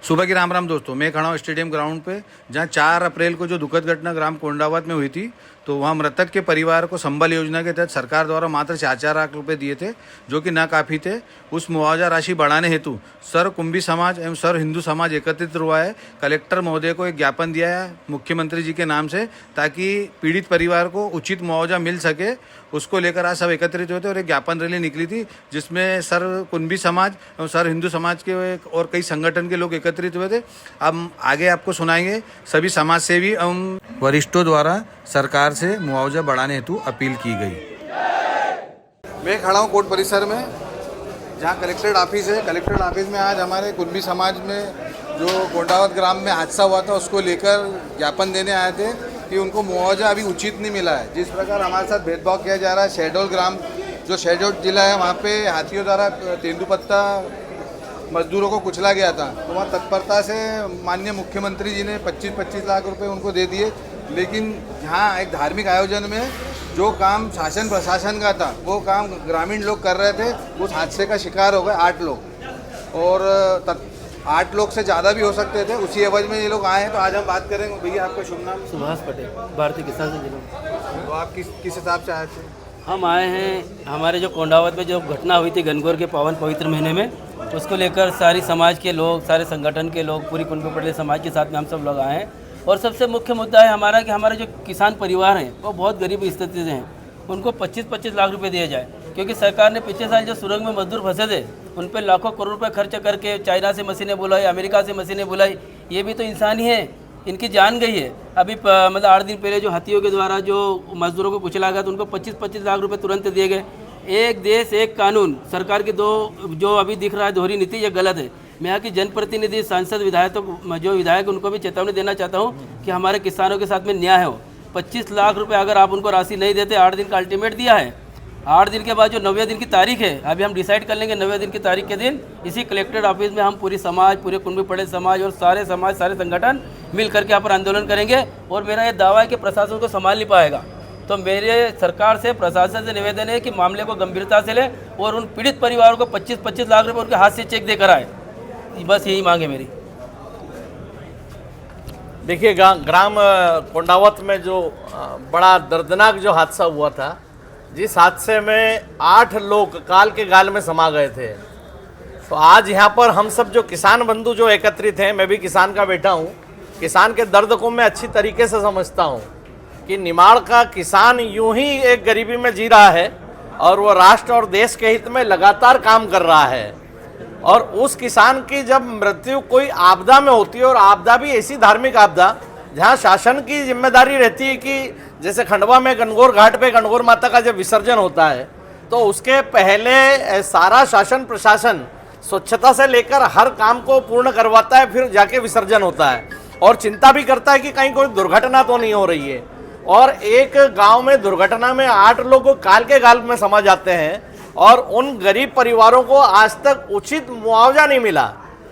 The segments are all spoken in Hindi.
सुबह की राम राम दोस्तों, मैं खड़ा हूँ स्टेडियम ग्राउंड पे, जहाँ 4 अप्रैल को जो दुखद घटना ग्राम कोंडावत में हुई थी। तो वहाँ मृतक के परिवार को संबल योजना के तहत सरकार द्वारा मात्र 4-4 लाख रुपए दिए थे, जो कि न काफ़ी थे। उस मुआवजा राशि बढ़ाने हेतु सर्व कुंभी समाज एवं सर्व हिंदू समाज एकत्रित हुआ है। कलेक्टर महोदय को एक ज्ञापन दिया है मुख्यमंत्री जी के नाम से, ताकि पीड़ित परिवार को उचित मुआवजा मिल सके। उसको लेकर आज सब एकत्रित हुए थे और एक ज्ञापन रैली निकली थी, जिसमें सर्व कुंभी समाज और सर्व हिंदू समाज के और कई संगठन के लोग एकत्रित हुए थे। अब आगे आपको सुनाएंगे सभी समाज सेवी एवं वरिष्ठों द्वारा सरकार से मुआवजा बढ़ाने हेतु अपील की गई। मैं खड़ा हूँ कोर्ट परिसर में, जहाँ कलेक्ट्रेट ऑफिस है। कलेक्ट्रेट ऑफिस में आज हमारे कुंभी समाज में जो कोंडावत ग्राम में हादसा हुआ था, उसको लेकर ज्ञापन देने आए थे कि उनको मुआवजा अभी उचित नहीं मिला है। जिस प्रकार हमारे साथ भेदभाव किया जा रहा है, शहडोल ग्राम जो शहडोल जिला है, वहाँ पे हाथियों द्वारा तेंदुपत्ता मजदूरों को कुचला गया था। तो वहाँ तत्परता से माननीय मुख्यमंत्री जी ने 25-25 लाख रुपए उनको दे दिए। लेकिन यहाँ एक धार्मिक आयोजन में जो काम शासन प्रशासन का था, वो काम ग्रामीण लोग कर रहे थे। उस हादसे का शिकार हो गए 8 लोग, और 8 लोग से ज़्यादा भी हो सकते थे। उसी एवज में ये लोग आए हैं। तो आज हम बात करेंगे। भैया, आपका शुभ नाम? सुभाष पटेल, भारतीय किसान संगठन। तो आप किस हिसाब से आए थे? हम आए हैं, हमारे जो कोंडावत में जो घटना हुई थी गणगौर के पावन पवित्र महीने में, उसको लेकर सारी समाज के लोग, सारे संगठन के लोग, पूरी कुंभी पटेल समाज के साथ में हम सब लोग आए हैं। और सबसे मुख्य मुद्दा है हमारा कि हमारे जो किसान परिवार हैं वो बहुत गरीब स्थिति से हैं। उनको 25-25 लाख रुपए दिए जाए, क्योंकि सरकार ने पिछले साल जो सुरंग में मजदूर फंसे थे, उन पर लाखों करोड़ रुपए खर्च करके चाइना से मशीनें बुलाई, अमेरिका से मशीनें बुलाई। ये भी तो इंसान ही है, इनकी जान गई है। अभी मतलब 8 दिन पहले जो हाथियों के द्वारा जो मजदूरों को कुचला गया, तो उनको 25-25 लाख रुपए तुरंत दिए गए। एक देश एक कानून, सरकार की जो अभी दिख रहा है दोहरी नीति, ये गलत है। मैं यहाँ की जनप्रतिनिधि, सांसद, विधायक उनको भी चेतावनी देना चाहता हूँ कि हमारे किसानों के साथ में न्याय हो। 25 लाख रुपए अगर आप उनको राशि नहीं देते, 8 दिन का अल्टीमेट दिया है, 8 दिन के बाद जो 9वें दिन की तारीख है, अभी हम डिसाइड कर लेंगे 9वें दिन की तारीख के दिन इसी कलेक्ट्रेट ऑफिस में हम पूरी समाज, पूरे कुंभी पटेल समाज और सारे समाज, सारे संगठन मिल करके यहाँ पर आंदोलन करेंगे। और मेरा ये दावा है कि प्रशासन को संभाल नहीं पाएगा। तो मेरे सरकार से, प्रशासन से निवेदन है कि मामले को गंभीरता से ले और उन पीड़ित परिवारों को 25-25 लाख रुपये उनके हाथ से चेक देकर आए। बस यही मांग है मेरी। देखिए, ग्राम कोंडावत में जो बड़ा दर्दनाक जो हादसा हुआ था, जिस हादसे में 8 लोग काल के गाल में समा गए थे, तो आज यहाँ पर हम सब जो किसान बंधु जो एकत्रित हैं, मैं भी किसान का बेटा हूँ, किसान के दर्द को मैं अच्छी तरीके से समझता हूँ कि निमाड़ का किसान यूं ही एक गरीबी में जी रहा है और वो राष्ट्र और देश के हित में लगातार काम कर रहा है। और उस किसान की जब मृत्यु कोई आपदा में होती है, और आपदा भी ऐसी धार्मिक आपदा जहाँ शासन की जिम्मेदारी रहती है कि जैसे खंडवा में गणगौर घाट पे गणगौर माता का जब विसर्जन होता है, तो उसके पहले सारा शासन प्रशासन स्वच्छता से लेकर हर काम को पूर्ण करवाता है, फिर जाके विसर्जन होता है और चिंता भी करता है कि कहीं कोई दुर्घटना तो नहीं हो रही है। और एक गांव में दुर्घटना में 8 लोग काल के गाल में समा जाते हैं और उन गरीब परिवारों को आज तक उचित मुआवजा नहीं मिला।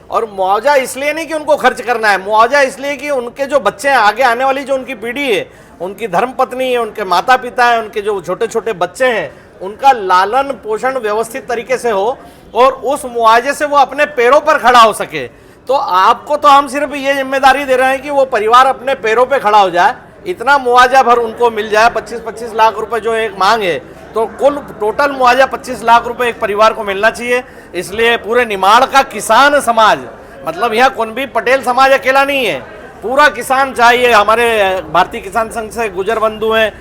और मुआवजा इसलिए नहीं कि उनको खर्च करना है, मुआवजा इसलिए कि उनके जो बच्चे हैं, आगे आने वाली जो उनकी पीढ़ी है, उनकी धर्मपत्नी है, उनके माता पिता है, उनके जो छोटे छोटे बच्चे हैं, उनका लालन पोषण व्यवस्थित तरीके से हो और उस मुआवजे से वो अपने पैरों पर खड़ा हो सके। तो आपको तो हम सिर्फ ये जिम्मेदारी दे रहे हैं कि वो परिवार अपने पैरों पर खड़ा हो जाए, इतना मुआवजा भर उनको मिल जाए। 25-25 लाख रुपए जो एक मांग है, तो कुल टोटल मुआवजा 25 लाख रुपए एक परिवार को मिलना चाहिए। इसलिए पूरे निमाड़ का किसान समाज, मतलब यहाँ कुंभी पटेल समाज अकेला नहीं है, पूरा किसान चाहिए। हमारे भारतीय किसान संघ से गुजर बंधु हैं,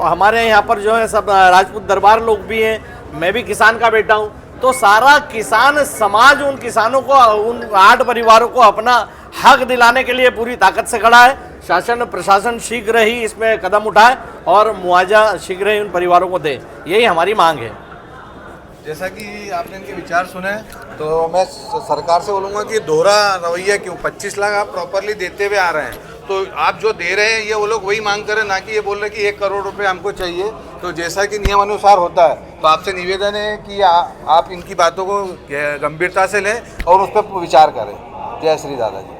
हमारे यहाँ पर जो है सब राजपूत दरबार लोग भी हैं, मैं भी किसान का बेटा हूँ। तो सारा किसान समाज उन किसानों को, उन 8 परिवारों को अपना हक दिलाने के लिए पूरी ताकत से खड़ा है। शासन प्रशासन शीघ्र ही इसमें कदम उठाए और मुआवजा शीघ्र ही उन परिवारों को दे, यही हमारी मांग है। जैसा कि आपने इनके विचार सुने, तो मैं सरकार से बोलूँगा कि दोहरा रवैया क्यों, 25 लाख आप प्रॉपरली देते हुए आ रहे हैं, तो आप जो दे रहे हैं ये वो लोग वही मांग करें, ना कि ये बोल रहे कि 1 करोड़ रुपए हमको चाहिए। तो जैसा कि नियमानुसार होता है, तो आपसे निवेदन है कि आप इनकी बातों को गंभीरता से लें और उस पर विचार करें। जय श्री दादा जी।